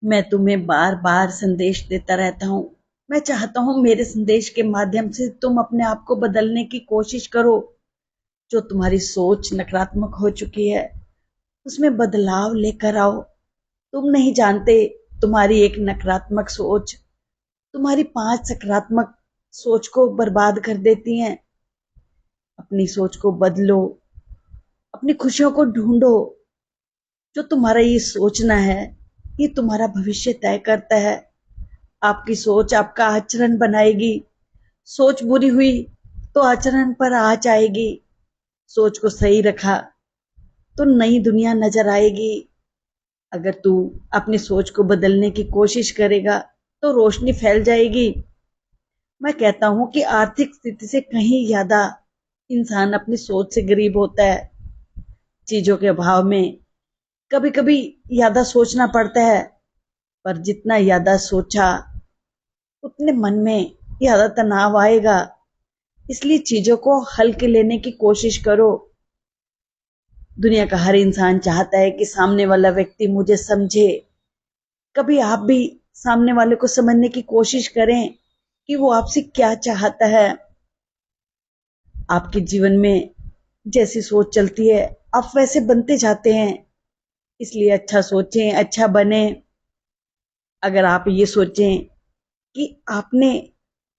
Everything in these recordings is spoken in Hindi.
मैं तुम्हें बार बार संदेश देता रहता हूँ। मैं चाहता हूँ मेरे संदेश के माध्यम से तुम अपने आप को बदलने की कोशिश करो। जो तुम्हारी सोच नकारात्मक हो चुकी है उसमें बदलाव लेकर आओ। तुम नहीं जानते, तुम्हारी एक नकारात्मक सोच तुम्हारी 5 सकारात्मक सोच को बर्बाद कर देती हैं। अपनी सोच को बदलो, अपनी खुशियों को ढूंढो। जो तुम्हारा ये सोचना है ये तुम्हारा भविष्य तय करता है। आपकी सोच आपका आचरण बनाएगी। सोच बुरी हुई तो आचरण पर आँच आएगी। सोच को सही रखा तो नई दुनिया नजर आएगी। अगर तू अपनी सोच को बदलने की कोशिश करेगा तो रोशनी फैल जाएगी। मैं कहता हूं कि आर्थिक स्थिति से कहीं ज्यादा इंसान अपनी सोच से गरीब होता है। चीजों के अभाव में कभी कभी ज्यादा सोचना पड़ता है, पर जितना ज्यादा सोचा उतने मन में ज्यादा तनाव आएगा। इसलिए चीजों को हल्के लेने की कोशिश करो। दुनिया का हर इंसान चाहता है कि सामने वाला व्यक्ति मुझे समझे। कभी आप भी सामने वाले को समझने की कोशिश करें कि वो आपसे क्या चाहता है। आपके जीवन में जैसी सोच चलती है आप वैसे बनते जाते हैं। इसलिए अच्छा सोचें, अच्छा बने। अगर आप ये सोचें कि आपने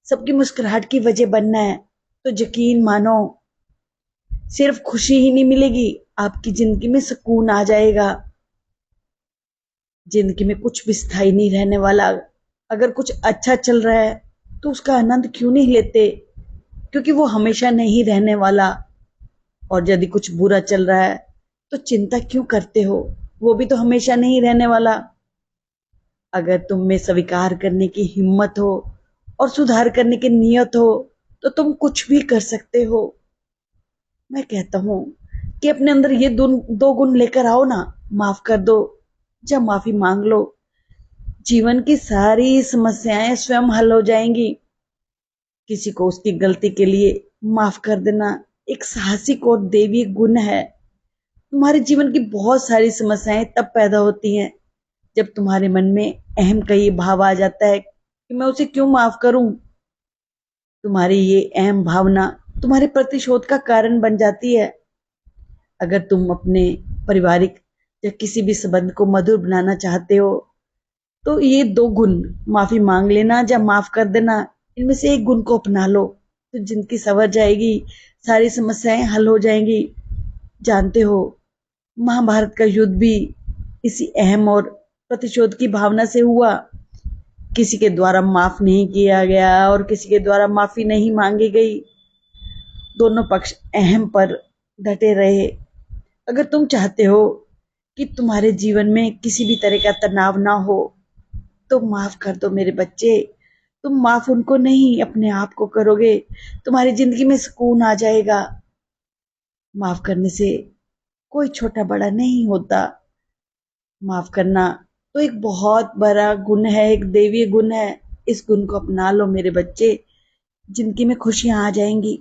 सबकी मुस्कुराहट की वजह बनना है तो यकीन मानो सिर्फ खुशी ही नहीं मिलेगी, आपकी जिंदगी में सुकून आ जाएगा। जिंदगी में कुछ भी स्थायी नहीं रहने वाला। अगर कुछ अच्छा चल रहा है तो उसका आनंद क्यों नहीं लेते, क्योंकि वो हमेशा नहीं रहने वाला। और यदि कुछ बुरा चल रहा है तो चिंता क्यों करते हो, वो भी तो हमेशा नहीं रहने वाला। अगर तुम में स्वीकार करने की हिम्मत हो और सुधार करने की नियत हो तो तुम कुछ भी कर सकते हो। मैं कहता हूं कि अपने अंदर ये दो गुण लेकर आओ ना। माफ कर दो, जब माफी मांग लो जीवन की सारी समस्याएं स्वयं हल हो जाएंगी। किसी को उसकी गलती के लिए माफ कर देना एक साहसिक और दैवीय गुण है। तुम्हारे जीवन की बहुत सारी समस्याएं तब पैदा होती हैं जब तुम्हारे मन में अहम का ये भाव आ जाता है कि मैं उसे क्यों माफ करूं। तुम्हारी ये अहम भावना तुम्हारे प्रतिशोध का कारण बन जाती है। अगर तुम अपने पारिवारिक या किसी भी संबंध को मधुर बनाना चाहते हो तो ये 2 गुण, माफी मांग लेना या माफ कर देना, इनमें से एक गुण को अपना लो तो जिंदगी संवर जाएगी, सारी समस्याएं हल हो जाएंगी। जानते हो, महाभारत का युद्ध भी इसी अहम और प्रतिशोध की भावना से हुआ। किसी के द्वारा माफ नहीं किया गया और किसी के द्वारा माफी नहीं मांगी गई। दोनों पक्ष अहम पर डटे रहे। अगर तुम चाहते हो कि तुम्हारे जीवन में किसी भी तरह का तनाव ना हो तो माफ कर दो मेरे बच्चे। तुम माफ उनको नहीं अपने आप को करोगे, तुम्हारी जिंदगी में सुकून आ जाएगा। माफ करने से कोई छोटा बड़ा नहीं होता। माफ करना तो एक बहुत बड़ा गुण है, एक दैवीय गुण है। इस गुण को अपना लो मेरे बच्चे, जिंदगी में खुशियां आ जाएंगी।